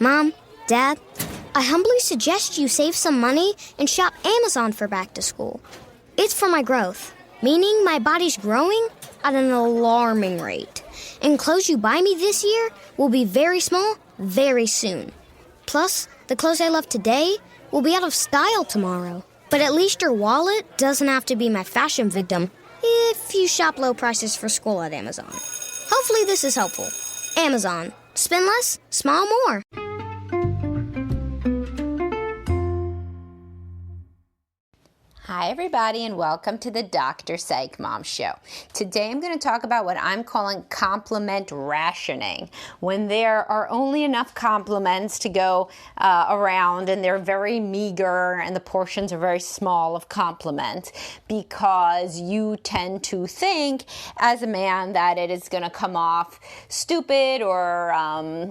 Mom, Dad, I humbly suggest you save some money and shop Amazon for back to school. It's for my growth, meaning my body's growing at an alarming rate. And clothes you buy me this year will be very small very soon. Plus, the clothes I love today will be out of style tomorrow. But at least your wallet doesn't have to be my fashion victim if you shop low prices for school at Amazon. Hopefully this is helpful. Amazon. Spend less, smile more. Hi everybody and welcome to the Dr. Psych Mom Show. Today I'm going to talk about what I'm calling compliment rationing. When there are only enough compliments to go around and they're very meager and the portions are very small of compliments because you tend to think as a man that it is going to come off stupid or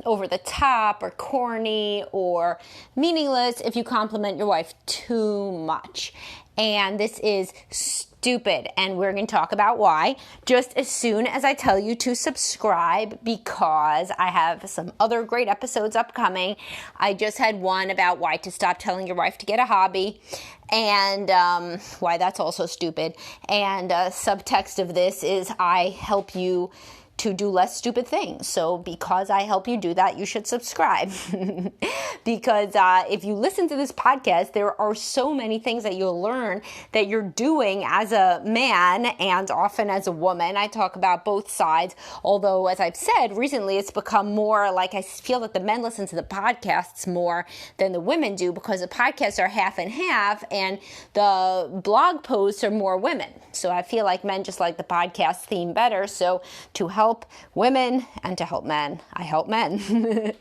over the top or corny or meaningless if you compliment your wife too much. And this is stupid, and we're going to talk about why just as soon as I tell you to subscribe, because I have some other great episodes upcoming. I just had one about why to stop telling your wife to get a hobby, and why that's also stupid. And subtext of this is I help you to do less stupid things. So because I help you do that, you should subscribe. Because if you listen to this podcast, there are so many things that you'll learn that you're doing as a man and often as a woman. I talk about both sides, although as I've said, recently it's become more like I feel that the men listen to the podcasts more than the women do because the podcasts are half and half and the blog posts are more women. So I feel like men just like the podcast theme better. So to help women and to help men, I help men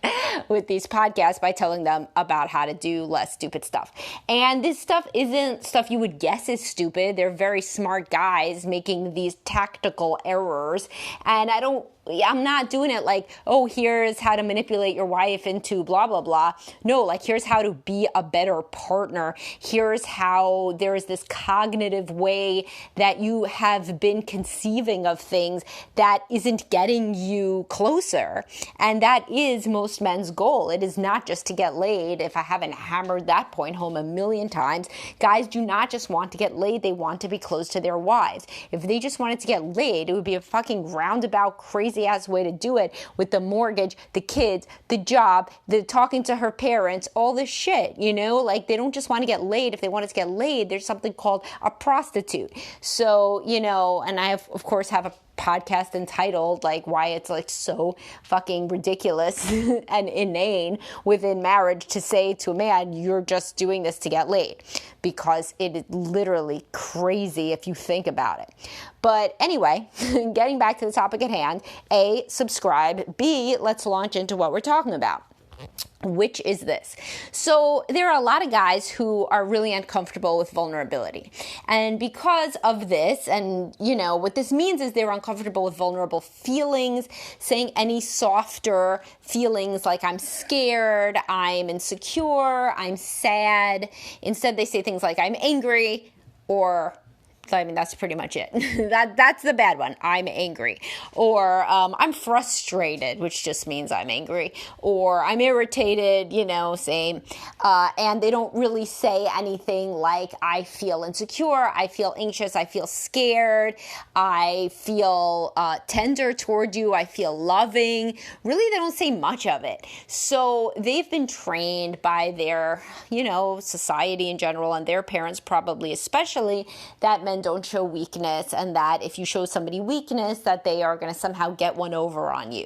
with these podcasts by telling them about how to do less stupid stuff. And this stuff isn't stuff you would guess is stupid. They're very smart guys making these tactical errors. And I'm not doing it like, oh, here's how to manipulate your wife into blah, blah, blah. No, like here's how to be a better partner. Here's how there is this cognitive way that you have been conceiving of things that isn't getting you closer. And that is most men's goal. It is not just to get laid. If I haven't hammered that point home a million times, guys do not just want to get laid. They want to be close to their wives. If they just wanted to get laid, it would be a fucking roundabout, crazy ass way to do it with the mortgage, the kids, the job, the talking to her parents, all this shit, like they don't just want to get laid. If they wanted to get laid, there's something called a prostitute. So, and I of course have a podcast entitled like why it's like so fucking ridiculous and inane within marriage to say to a man, you're just doing this to get laid, because it is literally crazy if you think about it. But anyway, getting back to the topic at hand, A, subscribe, B, let's launch into what we're talking about. Which is this. So there are a lot of guys who are really uncomfortable with vulnerability. And because of this, and what this means is they're uncomfortable with vulnerable feelings, saying any softer feelings like I'm scared, I'm insecure, I'm sad. Instead they say things like I'm angry, or that's pretty much it. That's the bad one. I'm angry. Or I'm frustrated, which just means I'm angry. Or I'm irritated, same. And they don't really say anything like I feel insecure, I feel anxious, I feel scared, I feel tender toward you, I feel loving. Really, they don't say much of it. So they've been trained by their, society in general and their parents probably especially that men don't show weakness, and that if you show somebody weakness that they are going to somehow get one over on you.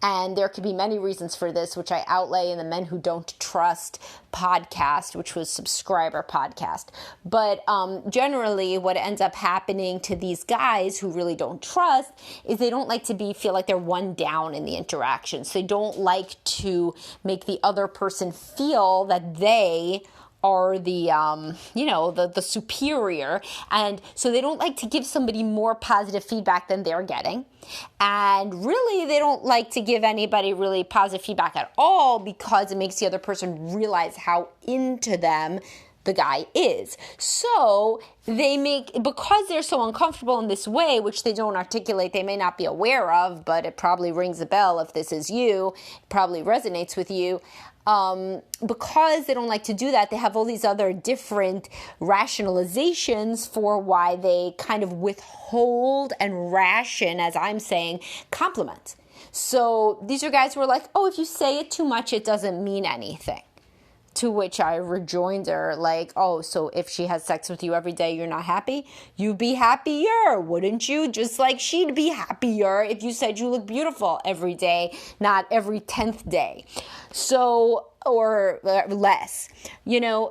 And there could be many reasons for this, which I outlay in the Men Who Don't Trust podcast, which was subscriber podcast. But generally what ends up happening to these guys who really don't trust is they don't like to feel like they're one down in the interactions. They don't like to make the other person feel that they are the superior. And so they don't like to give somebody more positive feedback than they're getting. And really, they don't like to give anybody really positive feedback at all because it makes the other person realize how into them the guy is. So because they're so uncomfortable in this way, which they don't articulate, they may not be aware of, but it probably rings a bell if this is you, it probably resonates with you. Because they don't like to do that, they have all these other different rationalizations for why they kind of withhold and ration, as I'm saying, compliments. So these are guys who are like, oh, if you say it too much, it doesn't mean anything. To which I rejoinder, like, oh, so if she has sex with you every day, you're not happy? You'd be happier, wouldn't you? Just like she'd be happier if you said you look beautiful every day, not every 10th day. So, or less,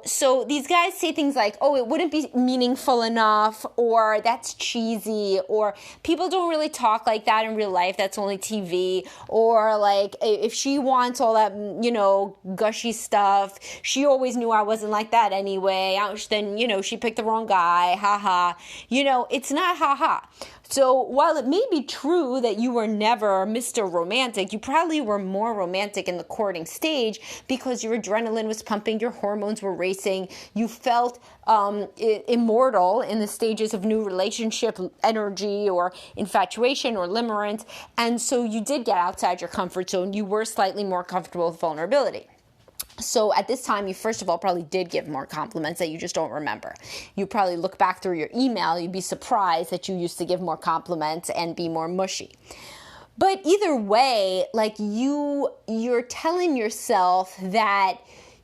So these guys say things like, oh, it wouldn't be meaningful enough, or that's cheesy, or people don't really talk like that in real life, that's only TV, or like, if she wants all that, gushy stuff, she always knew I wasn't like that anyway, then, she picked the wrong guy, haha. It's not haha. So while it may be true that you were never Mr. Romantic, you probably were more romantic in the courting stage because your adrenaline was pumping, your hormones were racing, you felt immortal in the stages of new relationship energy or infatuation or limerence, and so you did get outside your comfort zone. You were slightly more comfortable with vulnerability. So at this time, you first of all probably did give more compliments that you just don't remember. You probably look back through your email, you'd be surprised that you used to give more compliments and be more mushy. But either way, like you're telling yourself that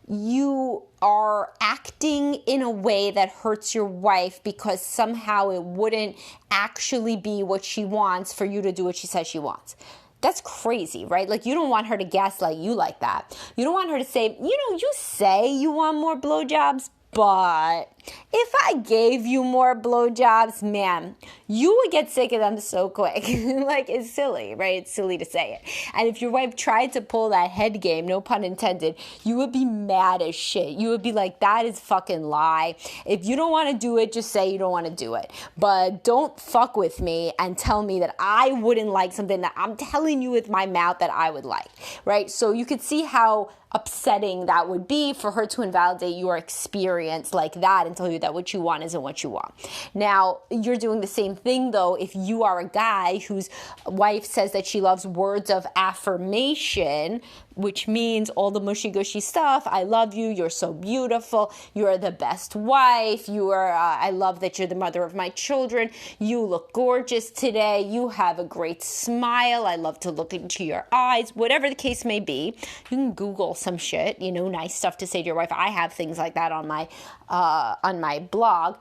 you are acting in a way that hurts your wife because somehow it wouldn't actually be what she wants for you to do what she says she wants. That's crazy, right? Like, you don't want her to gaslight you like that. You don't want her to say, you say you want more blowjobs, but if I gave you more blowjobs, man, you would get sick of them so quick. Like, it's silly, right? It's silly to say it. And if your wife tried to pull that head game, no pun intended, you would be mad as shit. You would be like, that is fucking lie. If you don't want to do it, just say you don't want to do it. But don't fuck with me and tell me that I wouldn't like something that I'm telling you with my mouth that I would like, right? So you could see how upsetting that would be for her to invalidate your experience like that and tell you that what you want isn't what you want. Now, you're doing the same thing, though, if you are a guy whose wife says that she loves words of affirmation, which means all the mushy-gushy stuff. I love you. You're so beautiful. You're the best wife. I love that you're the mother of my children. You look gorgeous today. You have a great smile. I love to look into your eyes. Whatever the case may be, you can Google some shit, nice stuff to say to your wife. I have things like that on my blog.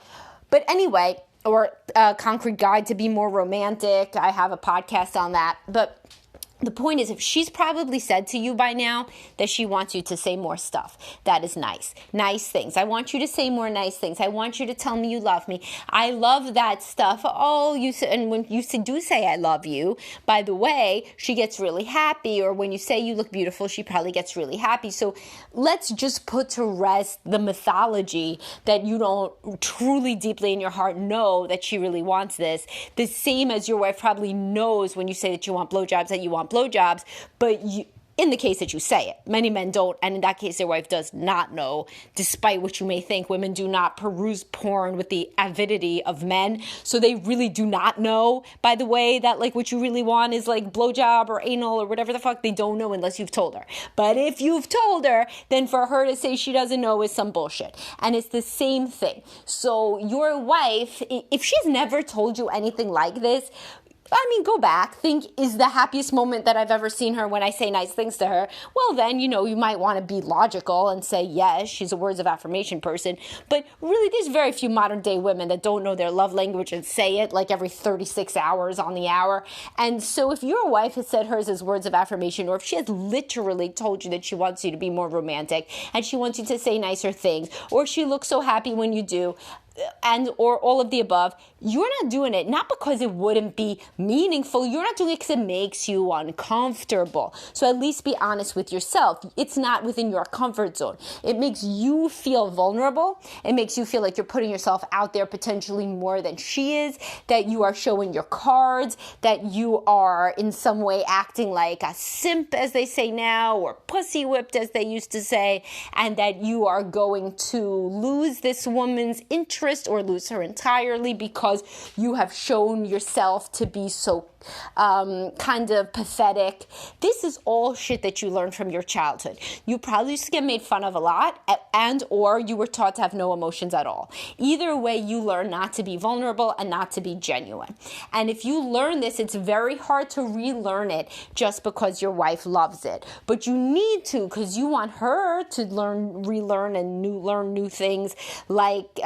But anyway, or a concrete guide to be more romantic. I have a podcast on that. But the point is, if she's probably said to you by now that she wants you to say more stuff, that is nice. Nice things. I want you to say more nice things. I want you to tell me you love me. I love that stuff. Oh, and when you do say I love you, by the way, she gets really happy. Or when you say you look beautiful, she probably gets really happy. So let's just put to rest the mythology that you don't truly deeply in your heart know that she really wants this. The same as your wife probably knows when you say that you want blowjobs, that you want blowjobs, but in the case that you say it. Many men don't, and in that case, their wife does not know, despite what you may think. Women do not peruse porn with the avidity of men, so they really do not know, by the way, that like what you really want is like blowjob or anal or whatever the fuck. They don't know unless you've told her. But if you've told her, then for her to say she doesn't know is some bullshit. And it's the same thing. So your wife, if she's never told you anything like this, go back, think, is the happiest moment that I've ever seen her when I say nice things to her? Well, then, you might want to be logical and say, yes, she's a words of affirmation person. But really, there's very few modern day women that don't know their love language and say it like every 36 hours on the hour. And so if your wife has said hers as words of affirmation, or if she has literally told you that she wants you to be more romantic and she wants you to say nicer things, or she looks so happy when you do, and or all of the above, you're not doing it not because it wouldn't be meaningful. You're not doing it because it makes you uncomfortable. So at least be honest with yourself. It's not within your comfort zone. It makes you feel vulnerable. It makes you feel like you're putting yourself out there potentially more than she is, that you are showing your cards, that you are in some way acting like a simp, as they say now, or pussy whipped, as they used to say, and that you are going to lose this woman's interest or lose her entirely because you have shown yourself to be so kind of pathetic. This is all shit that you learned from your childhood. You probably used to get made fun of a lot, and or you were taught to have no emotions at all. Either way, you learn not to be vulnerable and not to be genuine. And if you learn this, it's very hard to relearn it just because your wife loves it. But you need to, because you want her to relearn and learn new things like,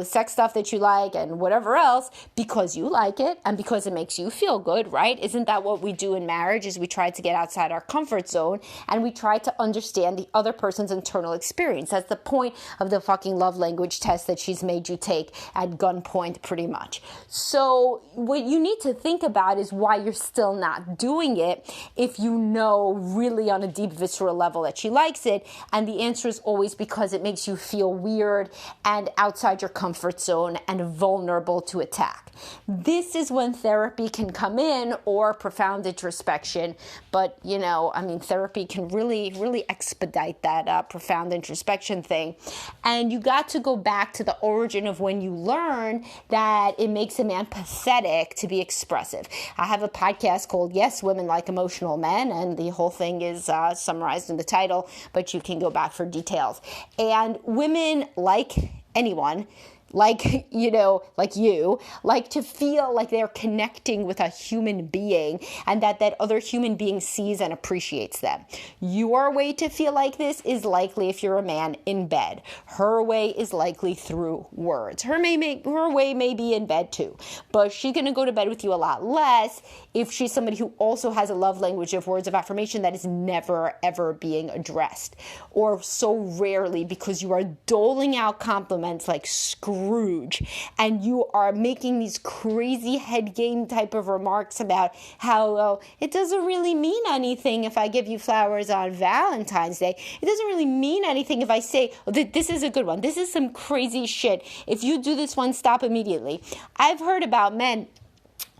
sex stuff that you like and whatever else, because you like it and because it makes you feel good, right? Isn't that what we do in marriage? Is we try to get outside our comfort zone and we try to understand the other person's internal experience. That's the point of the fucking love language test that she's made you take at gunpoint, pretty much. So what you need to think about is why you're still not doing it if you know really on a deep visceral level that she likes it. And the answer is always because it makes you feel weird and outside your comfort zone and vulnerable to attack. This is when therapy can come in, or profound introspection. But, therapy can really expedite that profound introspection thing. And you got to go back to the origin of when you learn that it makes a man pathetic to be expressive. I have a podcast called Yes, Women Like Emotional Men, and the whole thing is summarized in the title, but you can go back for details. And women, like anyone, like you, like to feel like they're connecting with a human being and that other human being sees and appreciates them. Your way to feel like this is likely if you're a man in bed. Her way is likely through words. Her way may be in bed too, but she's going to go to bed with you a lot less if she's somebody who also has a love language of words of affirmation that is never, ever being addressed, or so rarely, because you are doling out compliments like Scrooge, and you are making these crazy head game type of remarks about how it doesn't really mean anything if I give you flowers on Valentine's Day. It doesn't really mean anything if I say, this is a good one. This is some crazy shit. If you do this one, stop immediately. I've heard about men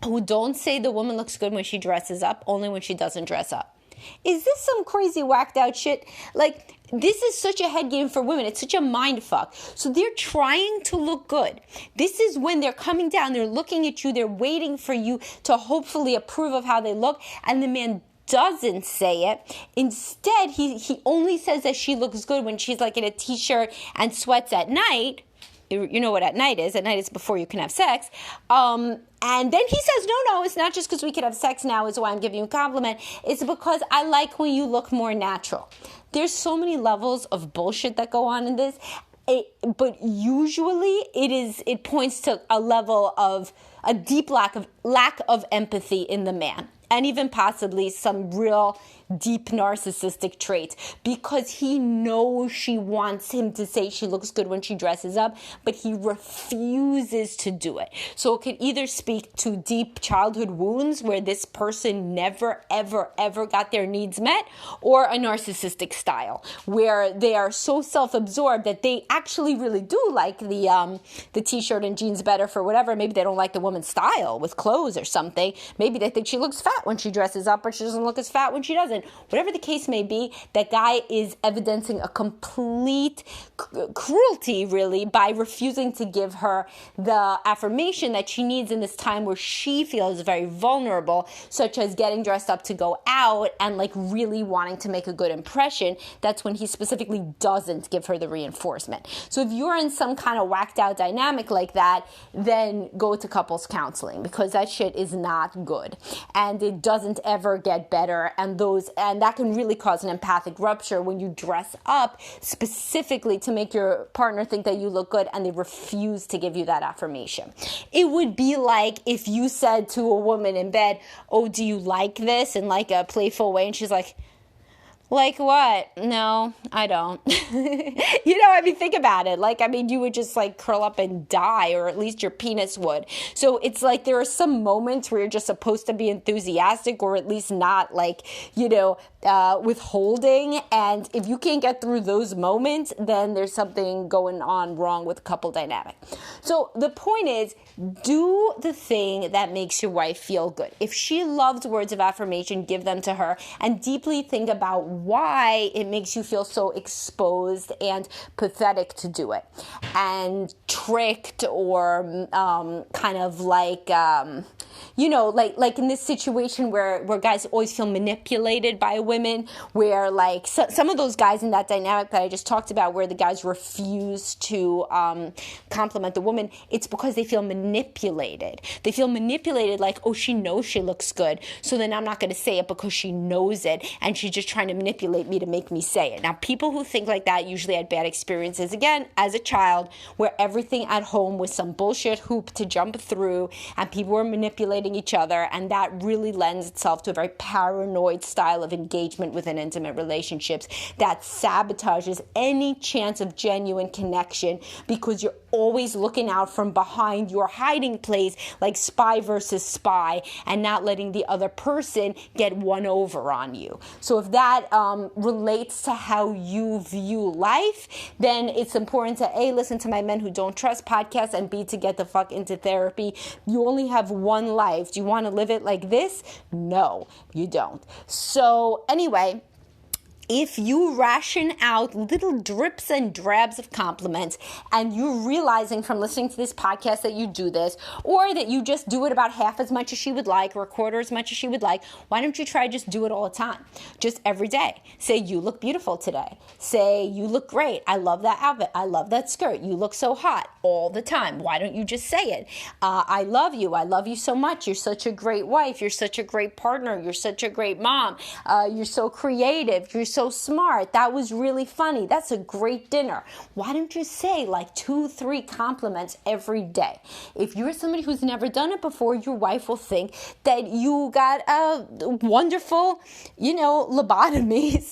who don't say the woman looks good when she dresses up, only when she doesn't dress up. Is this some crazy whacked out shit? Like, this is such a head game for women. It's such a mind fuck. So they're trying to look good. This is when they're coming down, they're looking at you, they're waiting for you to hopefully approve of how they look, and the man doesn't say it. Instead, he only says that she looks good when she's like in a t-shirt and sweats at night. You know what at night is. At night is before you can have sex. And then he says, no, it's not just because we can have sex now is why I'm giving you a compliment. It's because I like when you look more natural. There's so many levels of bullshit that go on in this. But usually it points to a level of a deep lack of empathy in the man. And even possibly some real deep narcissistic traits, because he knows she wants him to say she looks good when she dresses up, but he refuses to do it. So it could either speak to deep childhood wounds where this person never, ever, ever got their needs met, or a narcissistic style where they are so self-absorbed that they actually really do like the t-shirt and jeans better for whatever. Maybe they don't like the woman's style with clothes or something. Maybe they think she looks fat when she dresses up, but she doesn't look as fat when she doesn't. Whatever the case may be, that guy is evidencing a complete cruelty, really, by refusing to give her the affirmation that she needs in this time where she feels very vulnerable, such as getting dressed up to go out and like really wanting to make a good impression. That's when he specifically doesn't give her the reinforcement. So if you're in some kind of whacked out dynamic like that, then go to couples counseling, because that shit is not good. And it doesn't ever get better, and that can really cause an empathic rupture when you dress up specifically to make your partner think that you look good and they refuse to give you that affirmation. It would be like if you said to a woman in bed, oh, do you like this, in like a playful way, and she's like, Like what? No, I don't. Think about it. You would just curl up and die, or at least your penis would. So it's like there are some moments where you're just supposed to be enthusiastic, or at least not withholding. And if you can't get through those moments, then there's something going on wrong with the couple dynamic. So the point is, do the thing that makes your wife feel good. If she loves words of affirmation, give them to her, and deeply think about why it makes you feel so exposed and pathetic to do it, and tricked, or in this situation where guys always feel manipulated by women, where some of those guys in that dynamic that I just talked about, where the guys refuse to compliment the woman, it's because they feel manipulated. They feel manipulated, oh, she knows she looks good, so then I'm not going to say it because she knows it, and she's just trying to manipulate me to make me say it. Now, people who think like that usually had bad experiences, again, as a child, where everything at home was some bullshit hoop to jump through, and people were manipulating each other, and that really lends itself to a very paranoid style of engagement within intimate relationships that sabotages any chance of genuine connection, because you're always looking out from behind your hiding place, like spy versus spy, and not letting the other person get one over on you. So if that relates to how you view life, then it's important to A, listen to my Men Who Don't Trust podcast, and B, to get the fuck into therapy. You only have one life. Do you want to live it like this? No, you don't. So anyway, if you ration out little drips and drabs of compliments, and you're realizing from listening to this podcast that you do this, or that you just do it about half as much as she would like, or a quarter as much as she would like, why don't you try just do it all the time? Just every day. Say, you look beautiful today. Say, you look great. I love that outfit. I love that skirt. You look so hot, all the time. Why don't you just say it? I love you. I love you so much. You're such a great wife. You're such a great partner. You're such a great mom. You're so creative. You're so smart. That was really funny. That's a great dinner. Why don't you say 2-3 compliments every day? If you're somebody who's never done it before, your wife will think that you got a wonderful, lobotomy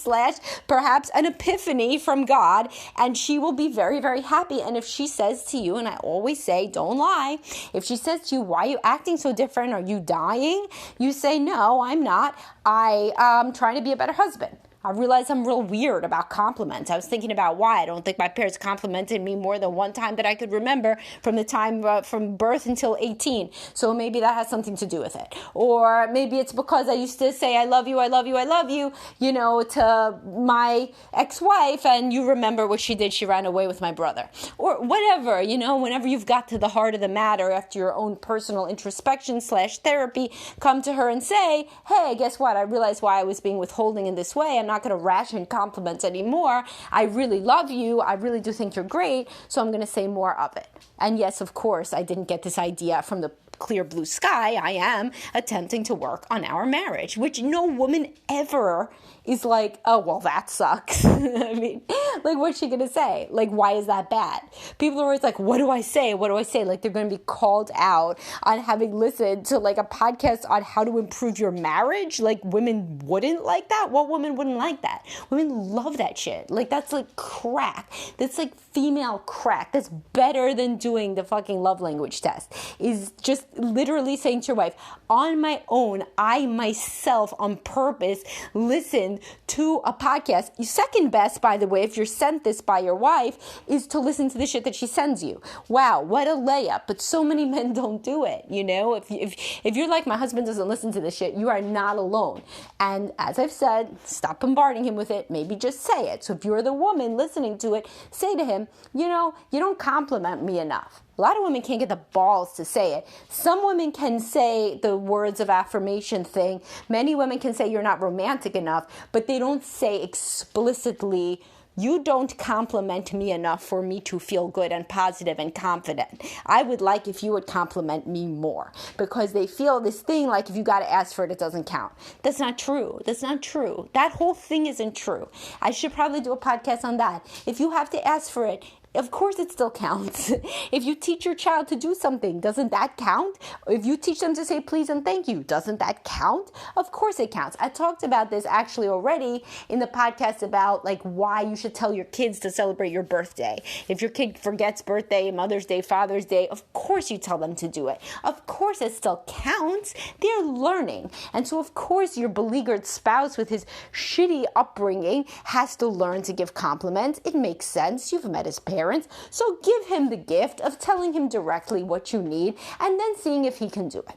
/ perhaps an epiphany from God, and she will be very, very happy. And if she says to you, and I always say, don't lie, if she says to you, why are you acting so different? Are you dying? You say, no, I'm not. I'm trying to be a better husband. I realize I'm real weird about compliments. I was thinking about why. I don't think my parents complimented me more than one time that I could remember from the time from birth until 18. So maybe that has something to do with it. Or maybe it's because I used to say, I love you, I love you, I love you, to my ex-wife, and you remember what she did. She ran away with my brother. Or whatever, whenever you've got to the heart of the matter after your own personal introspection / therapy, come to her and say, hey, guess what? I realized why I was being withholding in this way. I'm not going to ration compliments anymore. I really love you. I really do think you're great. So I'm going to say more of it. And yes, of course, I didn't get this idea from the clear blue sky. I am attempting to work on our marriage, which no woman ever is like, oh, well, that sucks. I mean, what's she going to say? Why is that bad? People are always like, what do I say? What do I say? They're going to be called out on having listened to a podcast on how to improve your marriage. Women wouldn't like that. What woman wouldn't like that? Women love that shit. That's crack. That's female crack. That's better than doing the fucking love language test. Is just literally saying to your wife, on my own, I myself on purpose listen to a podcast. Second best, by the way, if you're sent this by your wife, is to listen to the shit that she sends you. Wow, what a layup. But so many men don't do it, If you're like, my husband doesn't listen to this shit, you are not alone. And as I've said, stop bombarding him with it. Maybe just say it. So if you're the woman listening to it, say to him, you don't compliment me enough. A lot of women can't get the balls to say it. Some women can say the words of affirmation thing. Many women can say you're not romantic enough, but they don't say explicitly, you don't compliment me enough for me to feel good and positive and confident. I would like if you would compliment me more, because they feel this thing if you got to ask for it, it doesn't count. That's not true. That's not true. That whole thing isn't true. I should probably do a podcast on that. If you have to ask for it, Of course it still counts. If you teach your child to do something, doesn't that count? If you teach them to say please and thank you, doesn't that count? Of course it counts. I talked about this actually already in the podcast about like why you should tell your kids to celebrate your birthday. If your kid forgets birthday, Mother's Day, Father's Day, of course you tell them to do it. Of course it still counts. They're learning. And so of course your beleaguered spouse with his shitty upbringing has to learn to give compliments. It makes sense. You've met his parents. So give him the gift of telling him directly what you need and then seeing if he can do it.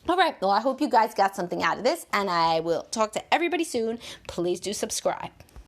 All right. Well, I hope you guys got something out of this, and I will talk to everybody soon. Please do subscribe.